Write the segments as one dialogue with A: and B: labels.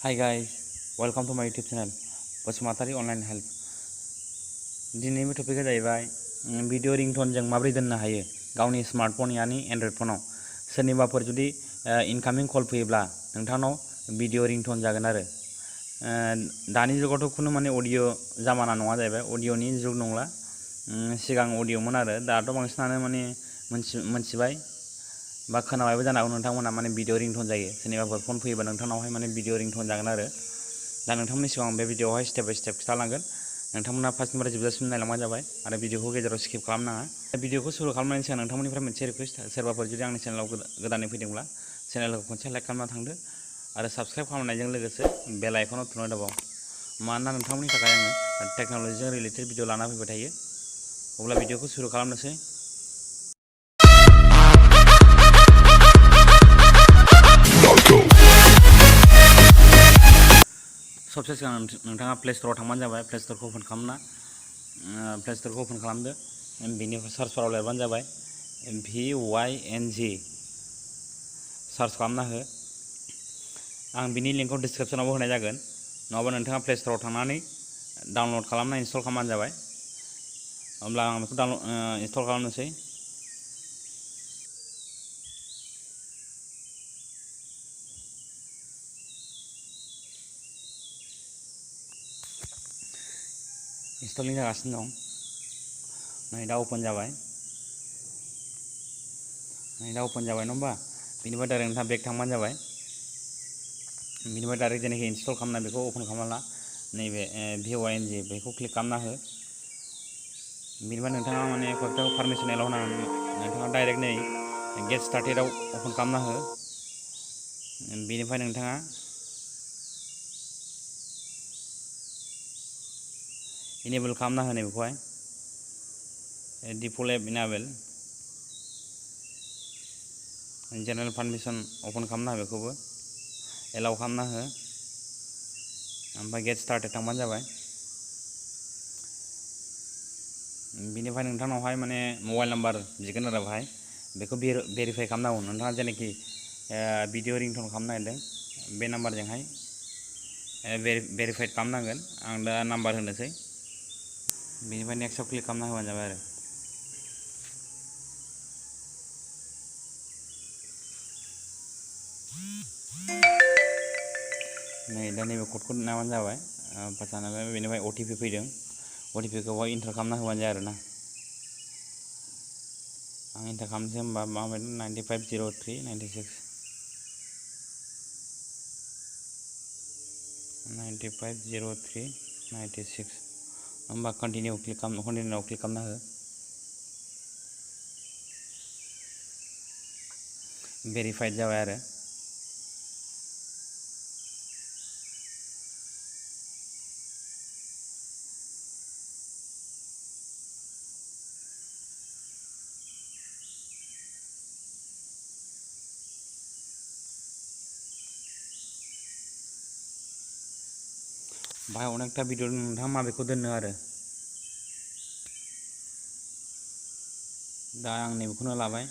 A: Hi guys, welcome to my YouTube channel Basumatary Online Help. दिनैनि टपिकआ जाहैबाय video रिंटन जों माबोरै दोननो हायो गावनि स्मार्टफन यानी एंड्रइड फनाव सोरनिबाफोर जुदि इनकामिं कल फैयोब्ला नोंथांनाव भिडिअ रिंटन जागोन आरो दानि जुगावथ' खुनु माने अडिअ जामाना नङा जाहैबाय अडिअनि जुग नंला सिगां अडिअमोन आरो दाथ' बांसिनानो माने मोनथिबाय बा खोनाबायबो जानो हागौ नोंथांमोना माने भिडिअ रिंटन जायो सोरनिबाफोर फन फैयोबा नोंथांनावहाय माने भिडिअ रिंटन जागोन आरो दा नोंथांमोननि सिगाङाव बे भिडिअआवहाय स्टेप बाय स्टेप खिथालांगोन नोंथांमोना फार्स्टनिफ्राय जोबजासिम नायलांबानो जाबाय आरो भिडिअखौ गेजेराव स्किप खालामनाङा भिडिअखौ सुरु खालामनायनि सिगां नोंथांमोननिफ्राय मोनसे रिक्वेस्ट सोरबाफोर जुदि आंनि चेनेलाव गोदानै फैदोंब्ला चेनेलखौ खनसे लाइक खालामना थांदो आरो साबस्क्राइब खालामनायजों लोगोसे बेल आइकनाव थुना दाबाव मानोना नोंथांमोननि थाखाय आङो टेक्न'लजिजों रिलेटेड भिडिअ लाना फैबाय थायो अब्ला भिडिअखौ सुरु खालामनोसै सबसे सिगां नोंथाङा प्ले स्ट'राव थांबानो जाबाय प्ले स्ट'रखौ ओपन खालामदो बेनिफ्राय सार्च बाराव लिरबानो जाबाय VYNG सार्च खालामना हो आं बिनि लिंकखौ डिसक्रिप्सनावबो होनाय जागोन नङाबा नोंथाङा प्ले स्ट'राव थांनानै डाउनलड खालामना इनस्टल खालामबानो जाबाय अब्ला आं बेखौ इनस्टल खालामनोसै इनस्टलिं जागासिनो दं नै दा अपेन जाबाय नङा होमबा बिनिफ्राय डाइरेक्ट नोंथाङा बेक थांबानो जाबाय बिनिफ्राय डाइरेक्ट जेनाखि इनस्टल खालामनाय बेखौ अपेन खालामना ला नैबे VYNG बेखौ क्लिक खालामना हो बिनिफ्राय नोंथाङा माने कम्पिउटारखौ पारमिसन एलाउ होनांगोन नोंथाङा डाइरेक्ट नै गेट स्टार्टेडआव अपेन खालामना हो बिनिफ्राय नोंथाङा इनेबल खालामना हो बेखौहाय default app enable general permission अपेन खालामना हो बेखौबो एलाउ खालामना हो ओमफ्राय गेट स्टार्टेड थांबानो जाबाय बिनिफ्राय नोंथांनावहाय माने मबाइल नाम्बार बिगोन आरो बाहाय बेखौ भेरिफाइ खालामनांगौ नोंथाङा जेनाखि भिडिअ रिंटन खालामनो नागिरदों बे नाम्बारजोंहाय भेरिफाइड खालामनांगोन आं दा नाम्बार होनोसै बिनिफ्राय नेक्स्टआव क्लिक खालामना होबानो जाबाय आरो नै दा नैबे क'डखौ नायबानो जाबाय जानानै बेनिफ्राय OTP फैदों OTPखौहाय इन्टार खालामना होबानो जायो आरोना आं इन्टार खालामनोसै होमबा माबायदि 950396 950396 होमबा कन्टिनिउआव क्लिक खालामना हो भेरिफाइड जाबाय आरो बाहाय अनेकथा भिडिअ नोंथाङा माबेखौ दोननो आरो दा आं नैबेखौनो लाबाय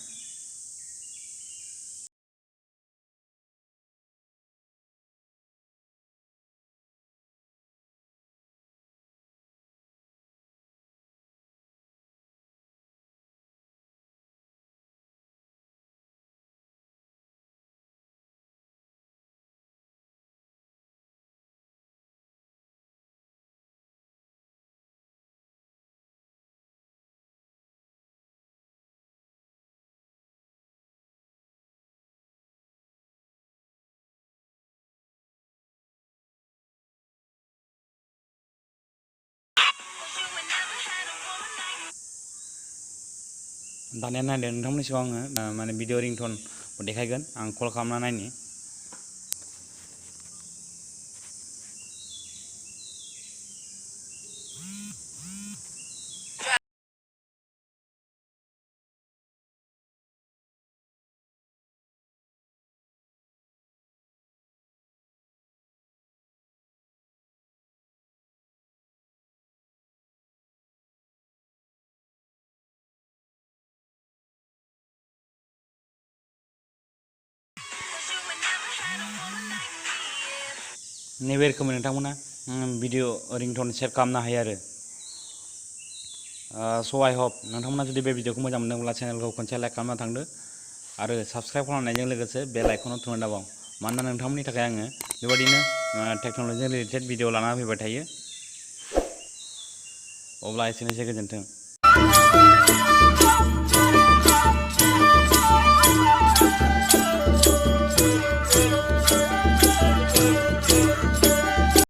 A: दानिया नायदो नोंथांमोननि सिगाङाव आङो माने भिडिअ रिंटन देखायगोन आं कल खालामना नायनि नैबे रोखोमै नोंथांमोना भिडिअ रिंटन सेट खालामनो हायो आरो स' आइ हप नोंथांमोना जुदि बे भिडिअखौ मोजां मोनदोंब्ला चेनेलखौ खनसे लाइक खालामना थांदो आरो साबस्क्राइब खालामनायजों लोगोसे बेल आइकनाव थुना दाबाव मानोना नोंथांमोननि थाखाय आङो बेबायदिनो टेक्न'लजिजों रिलेटेड भिडिअ लाना फैबाय थायो अब्ला एसेनोसै गोजोन्थों।